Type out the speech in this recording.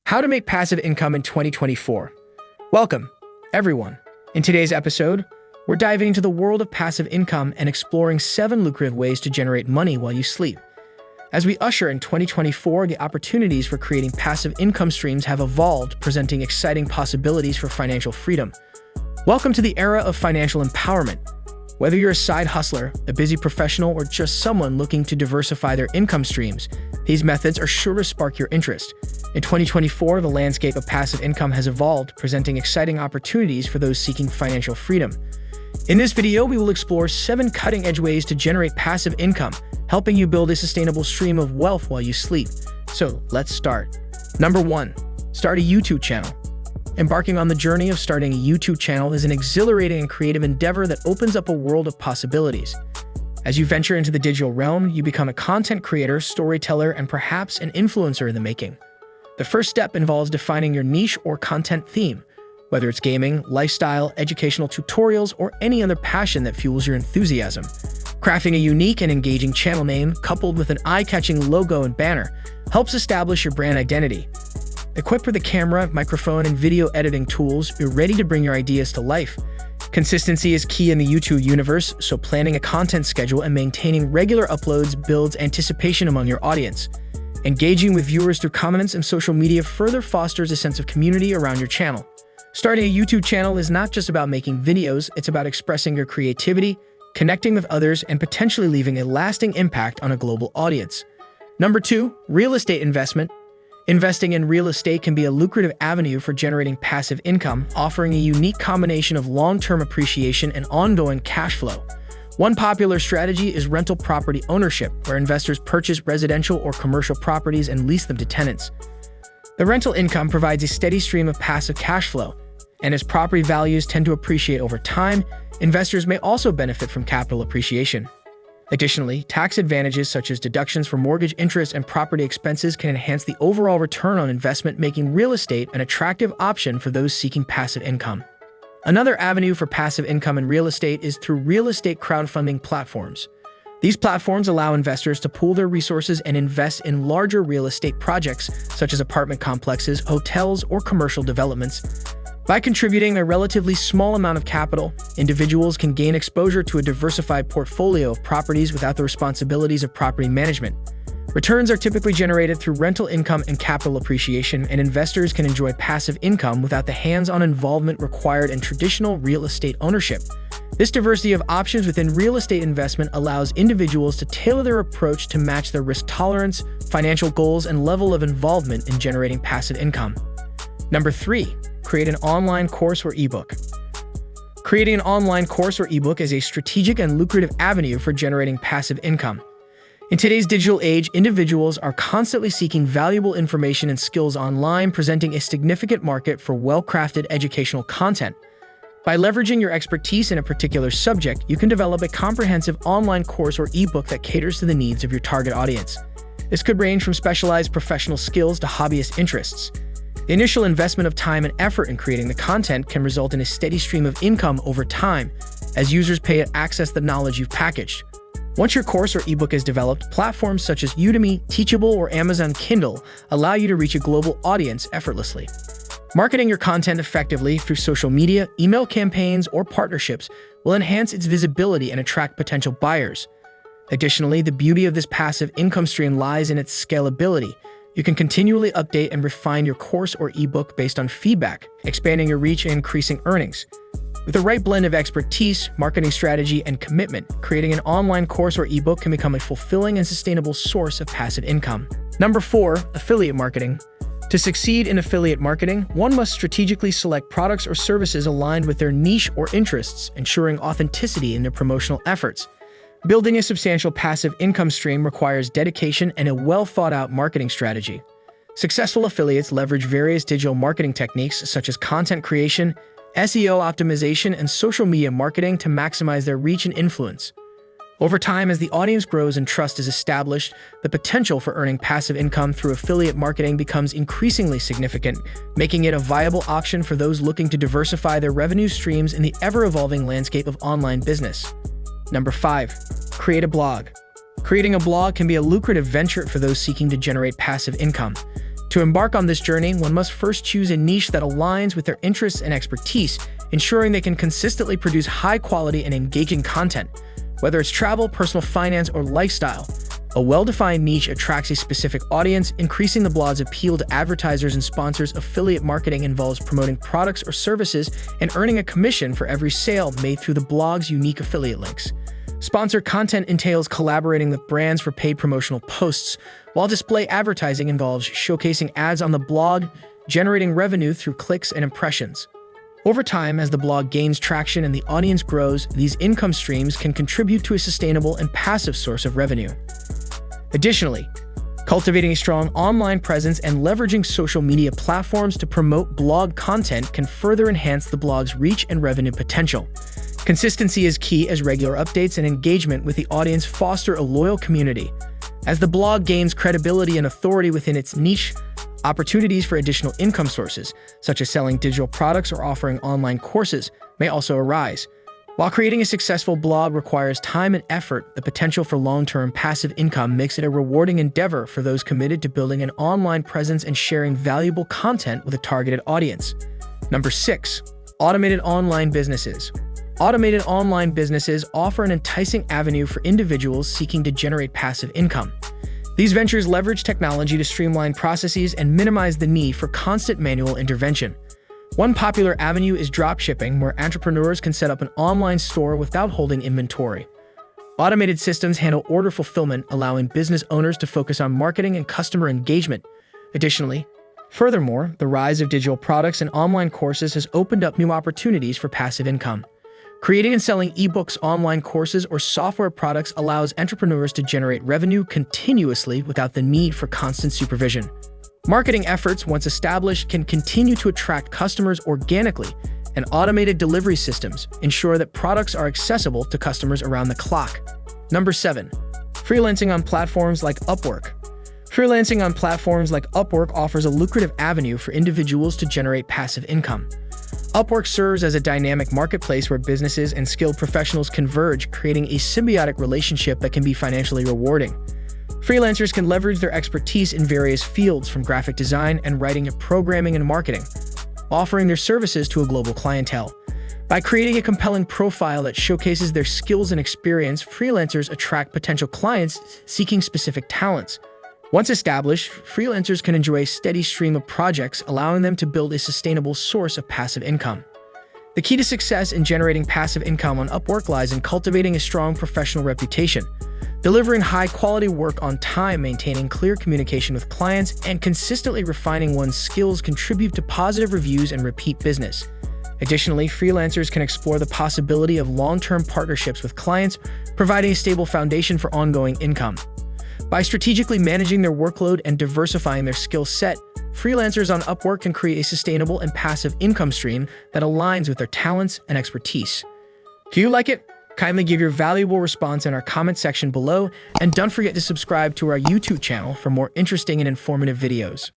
How to make passive income in 2024. Welcome, everyone. In today's episode, we're diving into the world of passive income and exploring 7 lucrative ways to generate money while you sleep. As we usher in 2024, the opportunities for creating passive income streams have evolved, presenting exciting possibilities for financial freedom. Welcome to the era of financial empowerment. Whether you're a side hustler, a busy professional, or just someone looking to diversify their income streams, these methods are sure to spark your interest. In 2024, the landscape of passive income has evolved, presenting exciting opportunities for those seeking financial freedom. In this video, we will explore 7 cutting-edge ways to generate passive income, helping you build a sustainable stream of wealth while you sleep. So, let's start. Number 1. Start a YouTube channel. Embarking on the journey of starting a YouTube channel is an exhilarating and creative endeavor that opens up a world of possibilities. As you venture into the digital realm, you become a content creator, storyteller, and perhaps an influencer in the making. The first step involves defining your niche or content theme, whether it's gaming, lifestyle, educational tutorials, or any other passion that fuels your enthusiasm. Crafting a unique and engaging channel name, coupled with an eye-catching logo and banner, helps establish your brand identity. Equipped with a camera, microphone, and video editing tools, you're ready to bring your ideas to life. Consistency is key in the YouTube universe, so planning a content schedule and maintaining regular uploads builds anticipation among your audience. Engaging with viewers through comments and social media further fosters a sense of community around your channel. Starting a YouTube channel is not just about making videos, it's about expressing your creativity, connecting with others, and potentially leaving a lasting impact on a global audience. Number 2, real estate investment. Investing in real estate can be a lucrative avenue for generating passive income, offering a unique combination of long-term appreciation and ongoing cash flow. One popular strategy is rental property ownership, where investors purchase residential or commercial properties and lease them to tenants. The rental income provides a steady stream of passive cash flow, and as property values tend to appreciate over time, investors may also benefit from capital appreciation. Additionally, tax advantages such as deductions for mortgage interest and property expenses can enhance the overall return on investment, making real estate an attractive option for those seeking passive income. Another avenue for passive income in real estate is through real estate crowdfunding platforms. These platforms allow investors to pool their resources and invest in larger real estate projects, such as apartment complexes, hotels, or commercial developments. By contributing a relatively small amount of capital, individuals can gain exposure to a diversified portfolio of properties without the responsibilities of property management. Returns are typically generated through rental income and capital appreciation, and investors can enjoy passive income without the hands-on involvement required in traditional real estate ownership. This diversity of options within real estate investment allows individuals to tailor their approach to match their risk tolerance, financial goals, and level of involvement in generating passive income. Number 3. Create an online course or ebook. Creating an online course or ebook is a strategic and lucrative avenue for generating passive income. In today's digital age, individuals are constantly seeking valuable information and skills online, presenting a significant market for well-crafted educational content. By leveraging your expertise in a particular subject, you can develop a comprehensive online course or ebook that caters to the needs of your target audience. This could range from specialized professional skills to hobbyist interests. The initial investment of time and effort in creating the content can result in a steady stream of income over time, as users pay to access the knowledge you've packaged. Once your course or ebook is developed, platforms such as Udemy, Teachable, or Amazon Kindle allow you to reach a global audience effortlessly. Marketing your content effectively through social media, email campaigns, or partnerships will enhance its visibility and attract potential buyers. Additionally, the beauty of this passive income stream lies in its scalability. You can continually update and refine your course or ebook based on feedback, expanding your reach and increasing earnings. With the right blend of expertise, marketing strategy, and commitment, creating an online course or ebook can become a fulfilling and sustainable source of passive income. Number 4, affiliate marketing. To succeed in affiliate marketing, one must strategically select products or services aligned with their niche or interests, ensuring authenticity in their promotional efforts. Building a substantial passive income stream requires dedication and a well-thought-out marketing strategy. Successful affiliates leverage various digital marketing techniques such as content creation, SEO optimization, and social media marketing to maximize their reach and influence. Over time, as the audience grows and trust is established, the potential for earning passive income through affiliate marketing becomes increasingly significant, making it a viable option for those looking to diversify their revenue streams in the ever-evolving landscape of online business. Number 5. Create a blog. Creating a blog can be a lucrative venture for those seeking to generate passive income. To embark on this journey, one must first choose a niche that aligns with their interests and expertise, ensuring they can consistently produce high-quality and engaging content. Whether it's travel, personal finance, or lifestyle, a well-defined niche attracts a specific audience, increasing the blog's appeal to advertisers and sponsors. Affiliate marketing involves promoting products or services and earning a commission for every sale made through the blog's unique affiliate links. Sponsored content entails collaborating with brands for paid promotional posts, while display advertising involves showcasing ads on the blog, generating revenue through clicks and impressions. Over time, as the blog gains traction and the audience grows, these income streams can contribute to a sustainable and passive source of revenue. Additionally, cultivating a strong online presence and leveraging social media platforms to promote blog content can further enhance the blog's reach and revenue potential. Consistency is key, as regular updates and engagement with the audience foster a loyal community. As the blog gains credibility and authority within its niche, opportunities for additional income sources, such as selling digital products or offering online courses, may also arise. While creating a successful blog requires time and effort, the potential for long-term passive income makes it a rewarding endeavor for those committed to building an online presence and sharing valuable content with a targeted audience. Number 6. Automated online businesses. Automated online businesses offer an enticing avenue for individuals seeking to generate passive income. These ventures leverage technology to streamline processes and minimize the need for constant manual intervention. One popular avenue is dropshipping, where entrepreneurs can set up an online store without holding inventory. Automated systems handle order fulfillment, allowing business owners to focus on marketing and customer engagement. Furthermore, the rise of digital products and online courses has opened up new opportunities for passive income. Creating and selling ebooks, online courses, or software products allows entrepreneurs to generate revenue continuously without the need for constant supervision. Marketing efforts, once established, can continue to attract customers organically, and automated delivery systems ensure that products are accessible to customers around the clock. Number 7. Freelancing on platforms like Upwork. Freelancing on platforms like Upwork offers a lucrative avenue for individuals to generate passive income. Upwork serves as a dynamic marketplace where businesses and skilled professionals converge, creating a symbiotic relationship that can be financially rewarding. Freelancers can leverage their expertise in various fields, from graphic design and writing to programming and marketing, offering their services to a global clientele. By creating a compelling profile that showcases their skills and experience, freelancers attract potential clients seeking specific talents. Once established, freelancers can enjoy a steady stream of projects, allowing them to build a sustainable source of passive income. The key to success in generating passive income on Upwork lies in cultivating a strong professional reputation, delivering high-quality work on time, maintaining clear communication with clients, and consistently refining one's skills contribute to positive reviews and repeat business. Additionally, freelancers can explore the possibility of long-term partnerships with clients, providing a stable foundation for ongoing income. By strategically managing their workload and diversifying their skill set, freelancers on Upwork can create a sustainable and passive income stream that aligns with their talents and expertise. Do you like it? Kindly give your valuable response in our comment section below, and don't forget to subscribe to our YouTube channel for more interesting and informative videos.